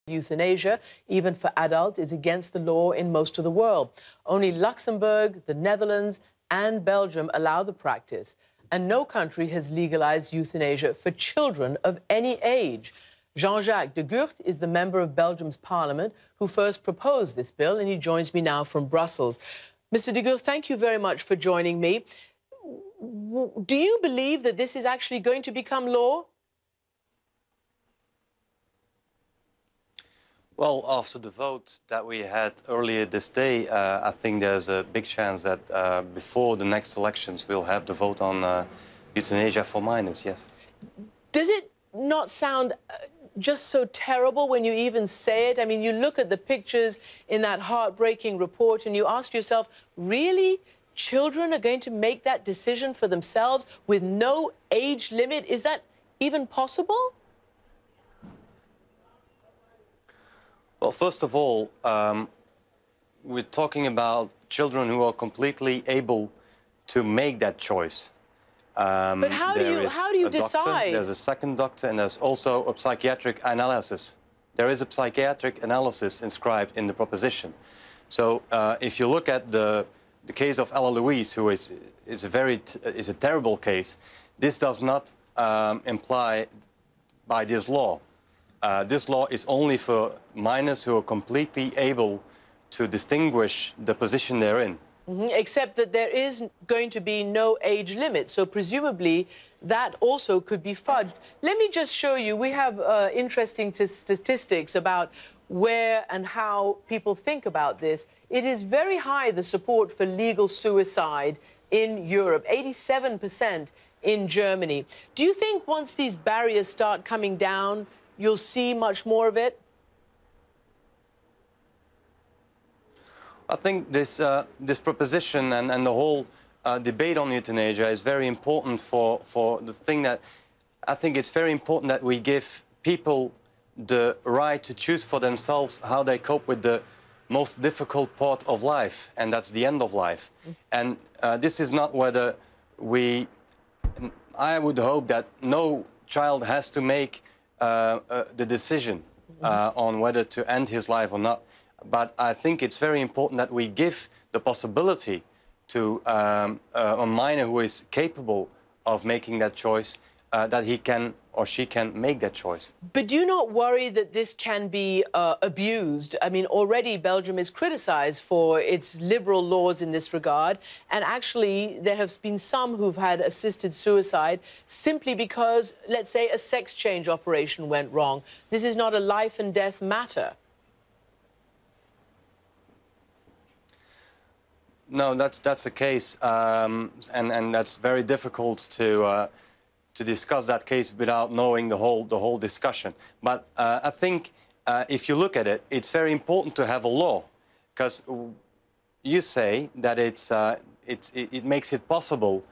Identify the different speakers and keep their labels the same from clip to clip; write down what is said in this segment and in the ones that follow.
Speaker 1: Euthanasia, even for adults, is against the law in most of the world. Only Luxembourg, the Netherlands, and Belgium allow the practice, and no country has legalized euthanasia for children of any age. Jean-Jacques de Gucht is the member of Belgium's parliament who first proposed this bill, and he joins me now from Brussels. Mr. de Gucht, thank you very much for joining me. Do you believe that this is actually going to become law?
Speaker 2: Well, after the vote that we had earlier this day, I think there's a big chance that before the next elections we'll have the vote on euthanasia for minors, yes.
Speaker 1: Does it not sound just so terrible when you even say it? I mean, you look at the pictures in that heartbreaking report and you ask yourself, really? Children are going to make that decision for themselves with no age limit? Is that even possible?
Speaker 2: Well, first of all, we're talking about children who are completely able to make that choice.
Speaker 1: But how do you decide?
Speaker 2: There's a second doctor, and there's also a psychiatric analysis. There is a psychiatric analysis inscribed in the proposition. So if you look at the case of Ella Louise, who is a terrible case, this does not imply by this law. This law is only for minors who are completely able to distinguish the position they're in.
Speaker 1: Except that there is going to be no age limit, so presumably that also could be fudged. Let me just show you, we have interesting statistics about where and how people think about this. It is very high, the support for legal suicide in Europe, 87% in Germany. Do you think once these barriers start coming down, you'll see much more of it?
Speaker 2: I think this proposition and the whole debate on euthanasia is very important for the thing that I think it's very important that we give people the right to choose for themselves how they cope with the most difficult part of life, and that's the end of life. And this is not whether I would hope that no child has to make the decision on whether to end his life or not. But I think it's very important that we give the possibility to a minor who is capable of making that choice, that he can or she can make that choice.
Speaker 1: But do you not worry that this can be abused? I mean, already Belgium is criticized for its liberal laws in this regard, and actually there have been some who've had assisted suicide simply because, let's say, a sex change operation went wrong. This is not a life and death matter.
Speaker 2: No, that's the case, and that's very difficult to discuss that case without knowing the whole discussion. But I think if you look at it, it's very important to have a law, because you say that it makes it possible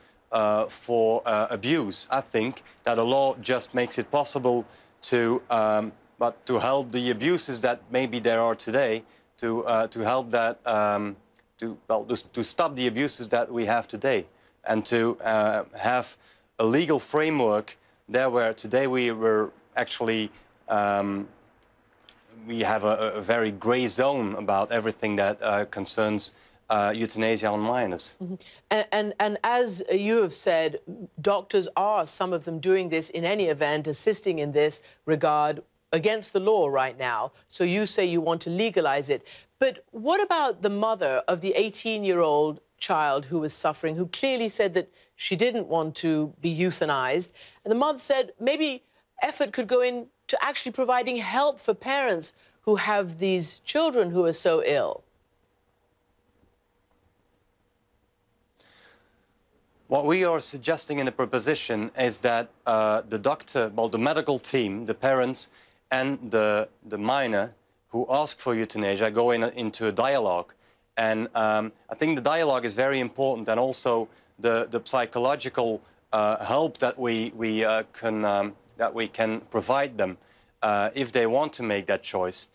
Speaker 2: for abuse. I think that a law just makes it possible to help the abuses that maybe there are today, to help that. To stop the abuses that we have today, and to have a legal framework there where today we were actually we have a very grey zone about everything that concerns euthanasia on minors.
Speaker 1: And as you have said, doctors are, some of them, doing this in any event, assisting in this regard against the law right now. So you say you want to legalize it. But what about the mother of the 18-year-old child who was suffering, who clearly said that she didn't want to be euthanized? And the mother said maybe effort could go into actually providing help for parents who have these children who are so ill.
Speaker 2: What we are suggesting in the proposition is that the doctor, well, the medical team, the parents and the minor who ask for euthanasia go into a dialogue. And I think the dialogue is very important, and also the psychological help that we can provide them if they want to make that choice.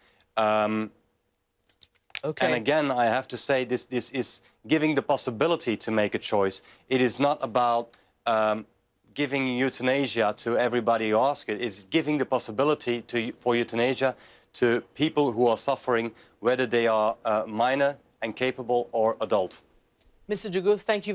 Speaker 2: Okay. And again, I have to say this is giving the possibility to make a choice. It is not about giving euthanasia to everybody who asks it. It's giving the possibility for euthanasia to people who are suffering, whether they are minor, incapable or adult.
Speaker 1: Mr. Jaguth, thank you.